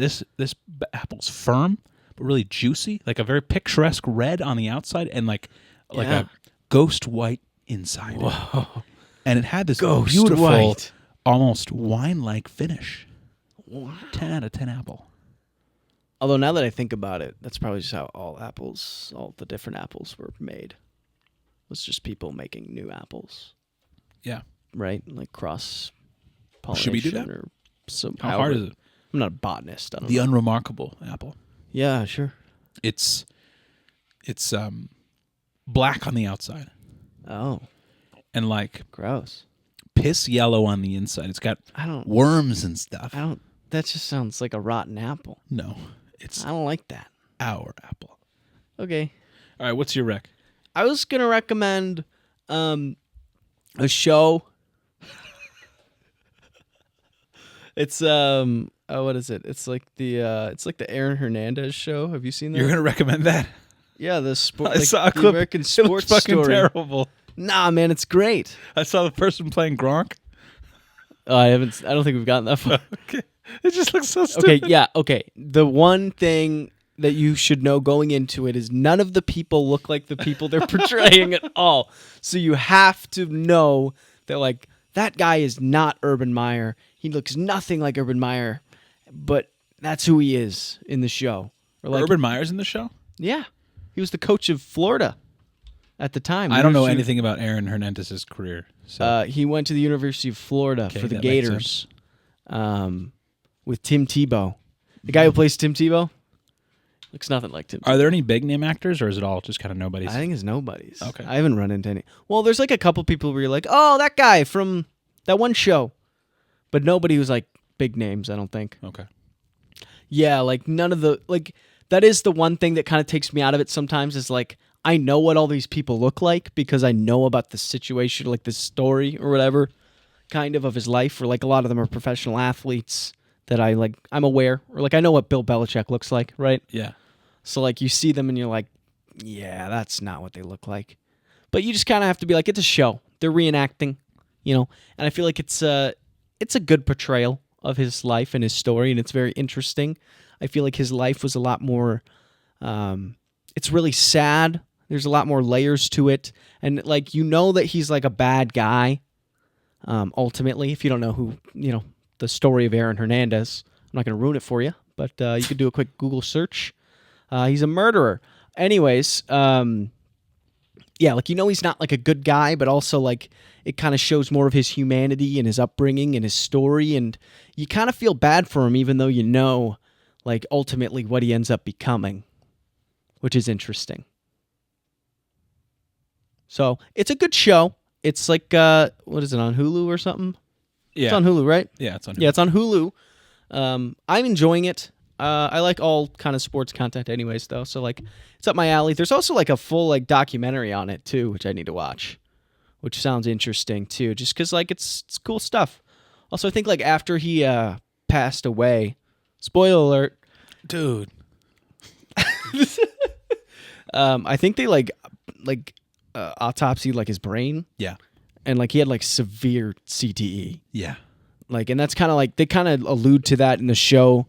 apple's firm but really juicy, like a very picturesque red on the outside and like Yeah. a ghost white inside. Whoa. And it had this Ghost beautiful, white. almost wine-like finish. 10 out of 10 apple. Although now that I think about it, that's probably just how all the different apples were made. It was just people making new apples, Yeah. right? Like cross pollination. Should we do that? Or some, How hard is it? I'm not a botanist. I don't The know. unremarkable apple. Yeah, sure. It's black on the outside Oh, and like gross. piss yellow on the inside. It's got I don't. worms and stuff. That just sounds like a rotten apple. No, it's I don't like that. our apple. Okay. All right, what's your rec? I was gonna recommend a show. It's what is it? It's like the Aaron Hernandez show. Have you seen that? You're gonna recommend that? Yeah, the sport. I saw a the clip. American It looks sports fucking story. terrible. Nah, man, it's great. I saw the person playing Gronk. I don't think we've gotten that far. Okay, it just looks so Okay, stupid. yeah, okay. The one thing that you should know going into it is none of the people look like the people they're portraying at all. So you have to know that, like, that guy is not Urban Meyer. He looks nothing like Urban Meyer, but that's who he is in the show. Or like, Urban Meyer's in the show. yeah, he was the coach of Florida at the time. I don't know University- anything about Aaron Hernandez's career. So He went to the University of Florida Okay, for the that makes Gators with Tim Tebow. The guy who plays Tim Tebow looks nothing like Tim Tebow. are there any big name actors, or is it all just kind of nobody's? I think it's nobody's. Okay. I haven't run into any. Well, there's like a couple people where you're like, oh, that guy from that one show. But nobody was like big names, I don't think. Okay. Yeah, like none of the, like, that is the one thing that kind of takes me out of it sometimes is like, I know what all these people look like because I know about the situation, like the story or whatever, kind of his life, or like a lot of them are professional athletes that I'm aware, or like I know what Bill Belichick looks like, right? Yeah. So like you see them and you're like, yeah, that's not what they look like. But you just kind of have to be like, it's a show. They're reenacting, you know? And I feel like it's a good portrayal of his life and his story, and it's very interesting. I feel like his life was a lot more, it's really sad. There's a lot more layers to it. And like, you know that he's like a bad guy, ultimately, if you don't know who, you know, the story of Aaron Hernandez. I'm not going to ruin it for you, but you could do a quick Google search. He's a murderer. Anyways, yeah, like, you know, he's not like a good guy, but also like it kind of shows more of his humanity and his upbringing and his story. And you kind of feel bad for him, even though you know, like, ultimately what he ends up becoming, which is interesting. So it's a good show. It's like, what is it, on Hulu or something? Yeah. It's on Hulu, right? Yeah, it's on. Yeah, it's on Hulu. I'm enjoying it. I like all kind of sports content anyways, though. So, like, it's up my alley. There's also, like, a full, like, documentary on it, too, which I need to watch, which sounds interesting, too, just because, like, it's cool stuff. Also, I think, like, after he passed away, spoiler alert, Dude. I think they, like autopsied, like, his brain, Yeah. and, like, he had, like, severe CTE. Yeah. Like, and that's kind of like, they kind of allude to that in the show,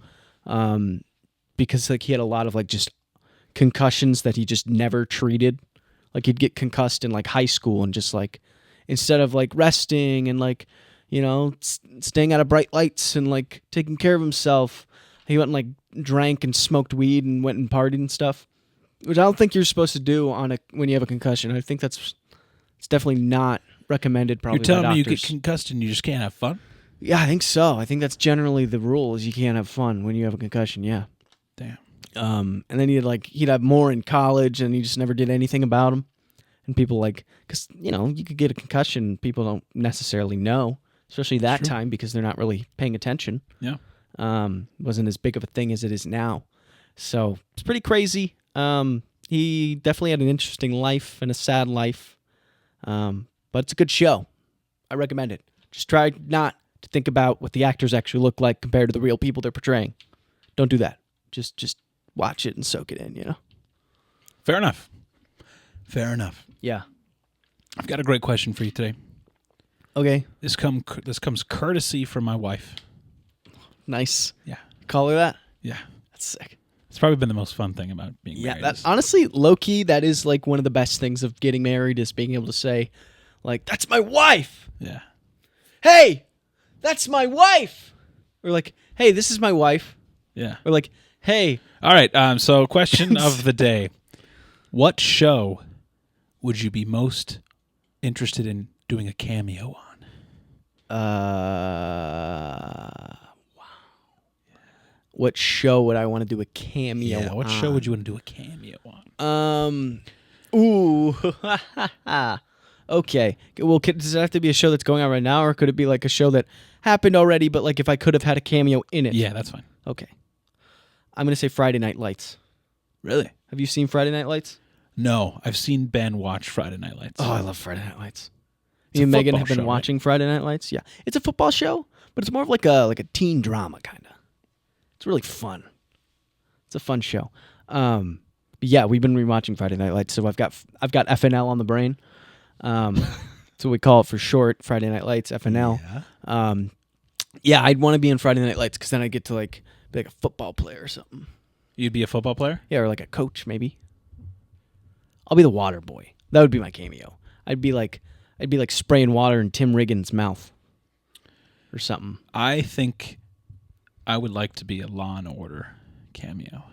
because like he had a lot of like just concussions that he just never treated. Like, he'd get concussed in like high school, and just like, instead of like resting and like, you know, staying out of bright lights and like taking care of himself, he went and like drank and smoked weed and went and partied and stuff, which I don't think you're supposed to do when you have a concussion. I think it's definitely not recommended. Probably You're telling by me you doctors. get concussed and you just can't have fun? Yeah, I think so. I think that's generally the rule, is you can't have fun when you have a concussion. Yeah. Damn. And then he'd have more in college, and he just never did anything about them. And people because, you know, you could get a concussion, people don't necessarily know, especially that True. time, because they're not really paying attention. Yeah. wasn't as big of a thing as it is now. So it's pretty crazy. He definitely had an interesting life and a sad life. But it's a good show. I recommend it. Just try not to think about what the actors actually look like compared to the real people they're portraying. Don't do that. Just watch it and soak it in, you know? Fair enough. Fair enough. Yeah. I've got a great question for you today. Okay. This comes courtesy from my wife. Nice. Yeah. Call her that? Yeah. That's sick. It's probably been the most fun thing about being Yeah, married. that honestly, low-key, that is like one of the best things of getting married is being able to say, like, that's my wife! Yeah. Hey! That's my wife! Or like, hey, this is my wife. Yeah. Or like, hey. All right. So, question of the day: what show would you be most interested in doing a cameo on? Wow. What show would I want to do a cameo Yeah. What on? show would you want to do a cameo on? Ooh. Okay. Well, does it have to be a show that's going on right now, or could it be like a show that happened already, but like if I could have had a cameo in it? Yeah, that's fine. Okay. I'm going to say Friday Night Lights. Really? Have you seen Friday Night Lights? No, I've seen Ben watch Friday Night Lights. Oh, I love Friday Night Lights. It's Me a and Megan football have been show, right? watching Friday Night Lights. Yeah. It's a football show, but it's more of like a teen drama kind of. It's really fun. It's a fun show. Yeah, we've been rewatching Friday Night Lights, so I've got FNL on the brain. So we call it for short, Friday Night Lights, FNL. Yeah. Yeah, I'd want to be in Friday Night Lights because then I'd get to like be like a football player or something. You'd be a football player? Yeah, or like a coach maybe. I'll be the water boy. That would be my cameo. I'd be like spraying water in Tim Riggins' mouth or something. I think I would like to be a Law and Order cameo.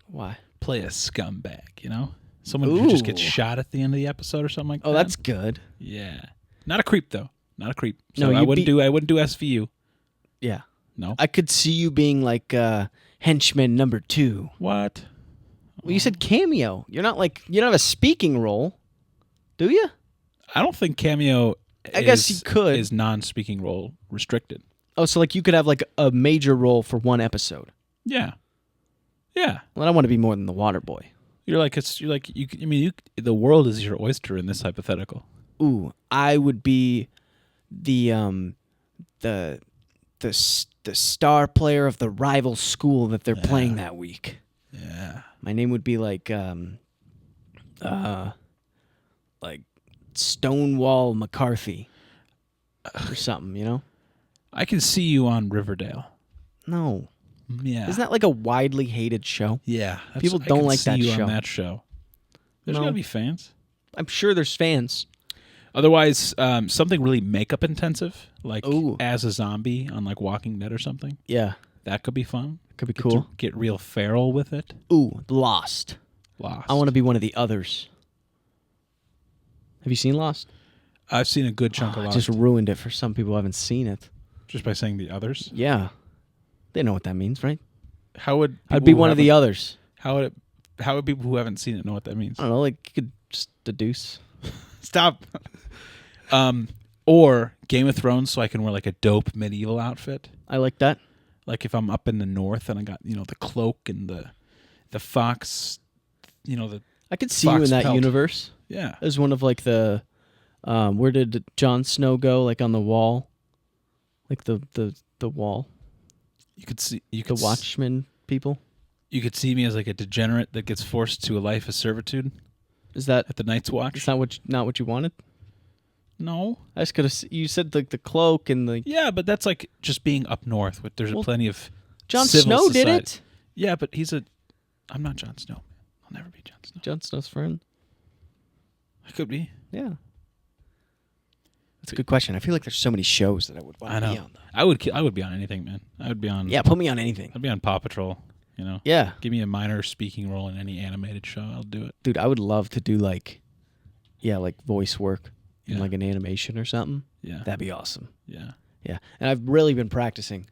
Why? Play a scumbag, you know? Someone who just gets Ooh. shot at the end of the episode or something like that. Oh, that's good. Yeah. Not a creep though. Not a creep. So No, I you'd wouldn't do SVU. Yeah. No. I could see you being like henchman number 2. What? Well, you said cameo. You don't have a speaking role, do you? I don't think cameo I guess you could. is non-speaking role restricted. Oh, so like you could have like a major role for one episode. Yeah. Yeah. Well, I don't want to be more than the water boy. The world is your oyster in this hypothetical. Ooh, I would be the star player of the rival school that they're playing that week. Yeah. My name would be like Stonewall McCarthy or something, you know? I can see you on Riverdale. No. Yeah. Isn't that like a widely hated show? Yeah. People I don't can like see that you show. on that show. There's No. got to be fans. I'm sure there's fans. Otherwise, something really makeup intensive, like Ooh. as a zombie on like Walking Dead or something. Yeah. That could be fun. Could be Get cool. to get real feral with it. Ooh, Lost. Lost. I want to be one of the others. Have you seen Lost? I've seen a good chunk of I Lost just ruined it for some people who haven't seen it. just by saying the others. Yeah. They know what that means, right? How would I'd people be who one of the haven't- others. How would people who haven't seen it know what that means? I don't know, like you could just deduce. Stop. Or Game of Thrones, so I can wear like a dope medieval outfit. I like that. Like if I'm up in the north and I got the cloak and the fox, the I could see you Fox in that pelt. universe yeah. as one of like the where did Jon Snow go? Like on the wall, like the wall, You could see the Watchmen people. You could see me as like a degenerate that gets forced to a life of servitude Is that at the Night's Watch. it's not what you wanted? No. I just could have. You said like the cloak and the Yeah, but that's like just being up north. There's Well, plenty of Jon civil Snow did society. it. Yeah, but I'm not Jon Snow. I'll never be Jon Snow. Jon Snow's friend. I could be. Yeah. That's a good question. I feel like there's so many shows that I would want I to know. be on. Though. I would be on anything, man. I would be on. Yeah, put me on anything. I'd be on Paw Patrol. Yeah, Give me a minor speaking role in any animated show. I'll do it. dude, I would love to do like voice work in Yeah. like an animation or something. Yeah. That'd be awesome. Yeah. Yeah, and I've really been practicing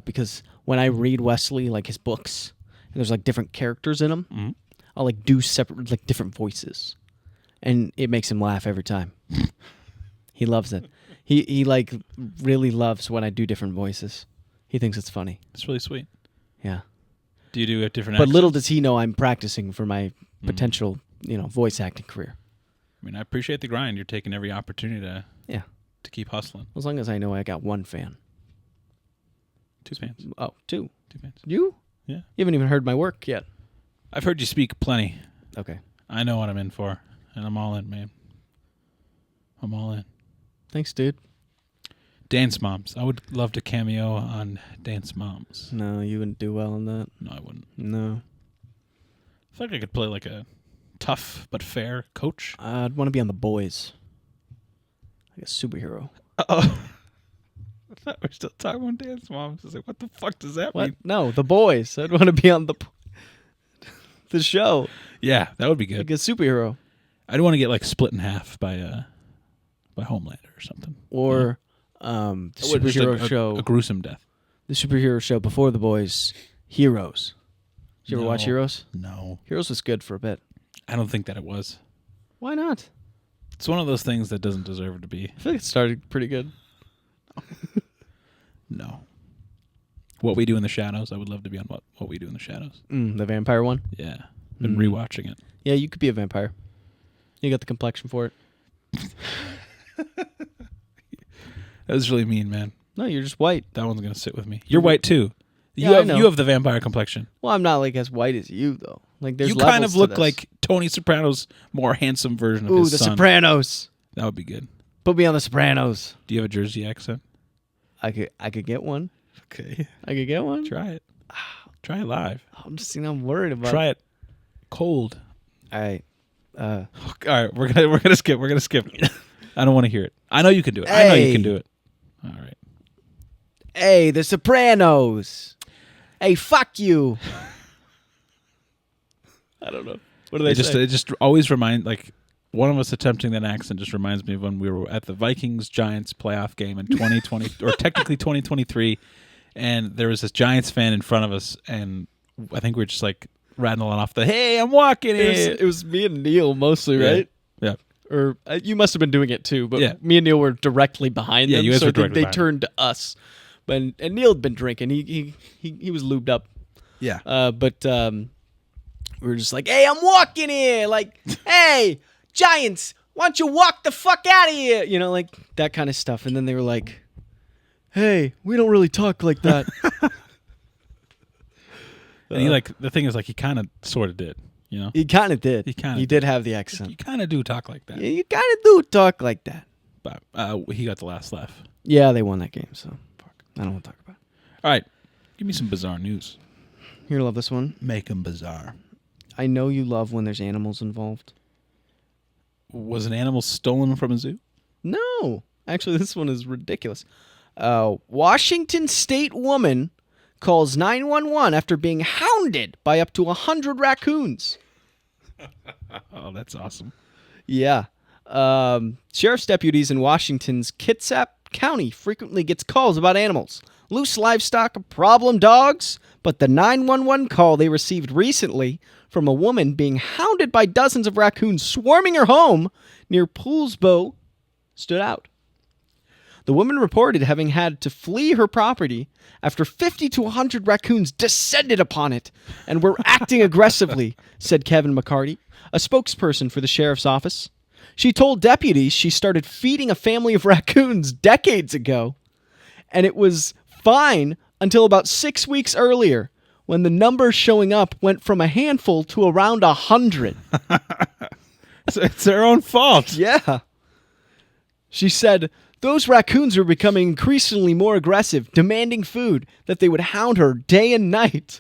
because when I read Wesley like his books, and there's like different characters in them, Mhm. I'll like do separate like different voices, and it makes him laugh every time. He loves it. He like really loves when I do different voices. He thinks it's funny. It's really sweet. Yeah. Do you do a different But accents? little does he know I'm practicing for my potential, voice acting career. I mean, I appreciate the grind. You're taking every opportunity to keep hustling. As long as I know I got one fan. 2 fans. Oh, two. 2 fans. You? Yeah. You haven't even heard my work yet. I've heard you speak plenty. Okay. I know what I'm in for, and I'm all in, man. I'm all in. Thanks, dude. Dance Moms. I would love to cameo on Dance Moms. No, you wouldn't do well in that. No, I wouldn't. No. I feel like I could play like a tough but fair coach. I'd want to be on The Boys. Like a superhero. Uh-oh. I thought we were still talking about Dance Moms. I was like, what the fuck does that What? mean? No, The Boys. I'd want to be on the show. Yeah, that would be good. Like a superhero. I'd want to get like split in half by Homelander or something. Or the Just superhero show. A gruesome death. The superhero show before The Boys. Heroes. Did you ever watch No. Heroes? No. Heroes was good for a bit. I don't think that it was. Why not? It's one of those things that doesn't deserve to be. I feel like it started pretty good. No. What We Do in the Shadows. I would love to be on What We Do in the Shadows. The vampire one? Yeah. Been rewatching it. Yeah, you could be a vampire. You got the complexion for it. That was really mean, man. No, you're just white. That one's going to sit with me. You're white too. Yeah, I know. You have the vampire complexion. Well, I'm not like as white as you though. Like there's You levels kind of to look this. like Tony Soprano's more handsome version of Ooh, his the son. Sopranos. That would be good. Put me on the Sopranos. Do you have a Jersey accent? I could get one. Okay. I could get one. Try it. Try it live. I'm worried about Try it cold. All right. All right, we're gonna skip. We're gonna skip. I don't want to hear it. I know you can do it. I know you can do it. All right. Hey, the Sopranos. Hey, fuck you. I don't know. What do they say? It just always one of us attempting that accent just reminds me of when we were at the Vikings Giants playoff game in 2020 or technically 2023, and there was this Giants fan in front of us, and I think we were just like rattling off the "Hey, I'm walking in." It was me and Neil mostly, right? Yeah. Or you must have been doing it too, but Yeah. me and Neil were directly behind them. You guys so were I think directly they behind. turned to us. And Neil had been drinking. He was lubed up. Yeah. But we were just like, "Hey, I'm walking here." Like, "Hey, Giants, why don't you walk the fuck out of here?" You know, like that kind of stuff. And then they were like, "Hey, we don't really talk like that." And the thing is, he kind of sort of did, you know? He kind of did. He did have the accent. You kind of do talk like that. Yeah, you kind of do talk like that. But he got the last laugh. Yeah, they won that game, so I don't want to talk about it. All right. Give me some bizarre news. You're gonna love this one. Make them bizarre. I know you love when there's animals involved. Was an animal stolen from a zoo? No. Actually, this one is ridiculous. Washington State woman calls 911 after being hounded by up to 100 raccoons. Oh, that's awesome. Yeah. Sheriff's deputies in Washington's Kitsap County frequently gets calls about animals, loose livestock, problem dogs, but the 911 call they received recently from a woman being hounded by dozens of raccoons swarming her home near Poolsbo stood out. The woman reported having had to flee her property after 50 to 100 raccoons descended upon it and were acting aggressively, said Kevin McCarty, a spokesperson for the sheriff's office. She told deputies she started feeding a family of raccoons decades ago, and it was fine until about 6 weeks earlier when the number showing up went from a handful to around 100. So it's their own fault. Yeah. She said, those raccoons were becoming increasingly more aggressive, demanding food, that they would hound her day and night,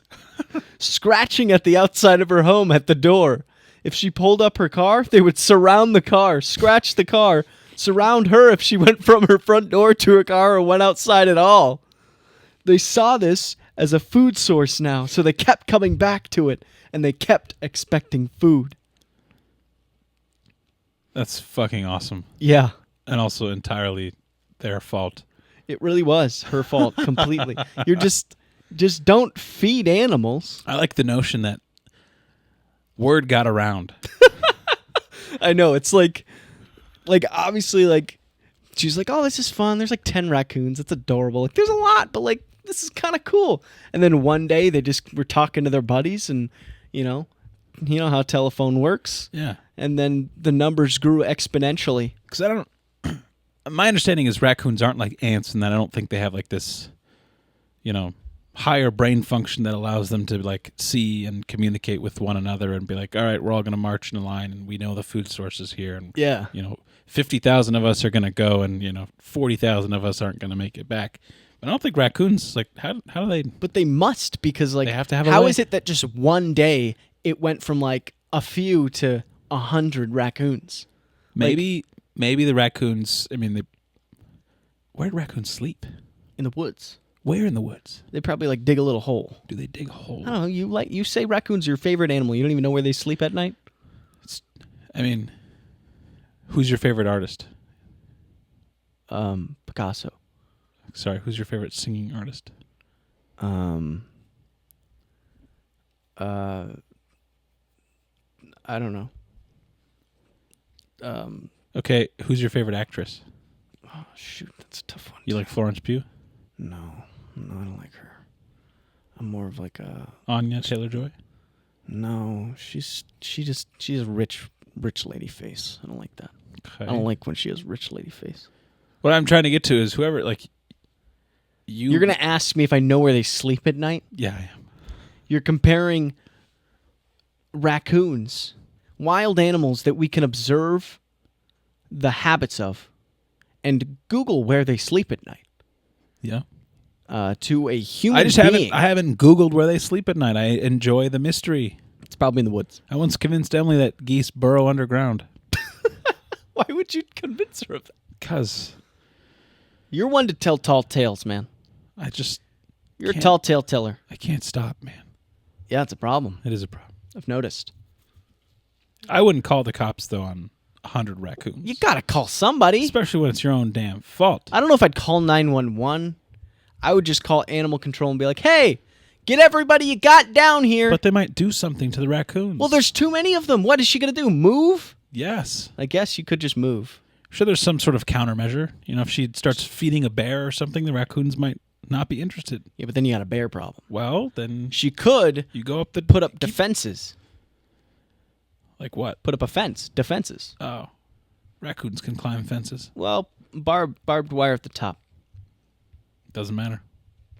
scratching at the outside of her home at the door. If she pulled up her car, they would surround the car, scratch the car, surround her if she went from her front door to her car or went outside at all. They saw this as a food source now, so they kept coming back to it, and they kept expecting food. That's fucking awesome. Yeah. And also entirely their fault. It really was her fault completely. You're just don't feed animals. I like the notion that word got around. I know, it's like obviously, like, she's like, oh, this is fun. There's like 10 raccoons. It's adorable. Like, there's a lot, but like this is kind of cool. And then one day they just were talking to their buddies, and you know how telephone works. Yeah. And then the numbers grew exponentially. Because I don't. My understanding is raccoons aren't like ants, and that I don't think they have like this, higher brain function that allows them to like see and communicate with one another and be like, all right, we're all going to march in a line, and we know the food sources here, and 50,000 of us are going to go, and 40,000 of us aren't going to make it back. But I don't think raccoons how do they? But they must, because like they have to have. How is it that just one day it went from like a few to 100 raccoons? Maybe the raccoons. I mean, where do raccoons sleep? In the woods. Where in the woods? They probably like dig a little hole. Do they dig a hole? I don't know. You say raccoons are your favorite animal. You don't even know where they sleep at night? Who's your favorite artist? Picasso. Sorry, who's your favorite singing artist? I don't know. Okay, who's your favorite actress? Oh, shoot, that's a tough one. You like Florence Pugh? No, I don't like her. I'm more of like a Anya Taylor-Joy? No, she's a rich lady face. I don't like that. Okay. I don't like when she has rich lady face. What I'm trying to get to is whoever like You're gonna ask me if I know where they sleep at night? Yeah, I am. You're comparing raccoons, wild animals that we can observe the habits of, and Google where they sleep at night. Yeah. To a human I haven't Googled where they sleep at night. I enjoy the mystery. It's probably in the woods. I once convinced Emily that geese burrow underground. Why would you convince her of that? Because you're one to tell tall tales, man. You're a tall tale teller. I can't stop, man. Yeah, it's a problem. It is a problem. I've noticed. I wouldn't call the cops, though, on 100 raccoons. You gotta call somebody. Especially when it's your own damn fault. I don't know if I'd call 911. I would just call animal control and be like, hey, get everybody you got down here. But they might do something to the raccoons. Well, there's too many of them. What is she going to do? Move? Yes. I guess you could just move. I'm sure there's some sort of countermeasure. If she starts feeding a bear or something, the raccoons might not be interested. Yeah, but then you got a bear problem. Well, then she could you go up put up defenses. Like what? Put up a fence. Defenses. Oh. Raccoons can climb fences. Well, barbed wire at the top. Doesn't matter.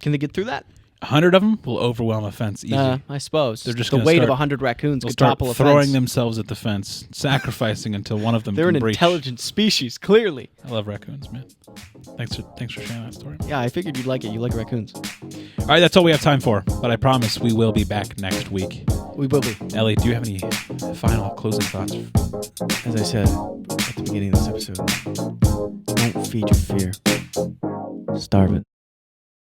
Can they get through that? 100 of them will overwhelm a fence easy. I suppose. They're just the weight of 100 raccoons could topple a fence. Throwing themselves at the fence, sacrificing until one of them They're can an breach. intelligent species, clearly. I love raccoons, man. Thanks for sharing that story. Yeah, I figured you'd like it. You like raccoons. All right, that's all we have time for, but I promise we will be back next week. We will be. Ellie, do you have any final closing thoughts? As I said at the beginning of this episode, don't feed your fear. Starve it.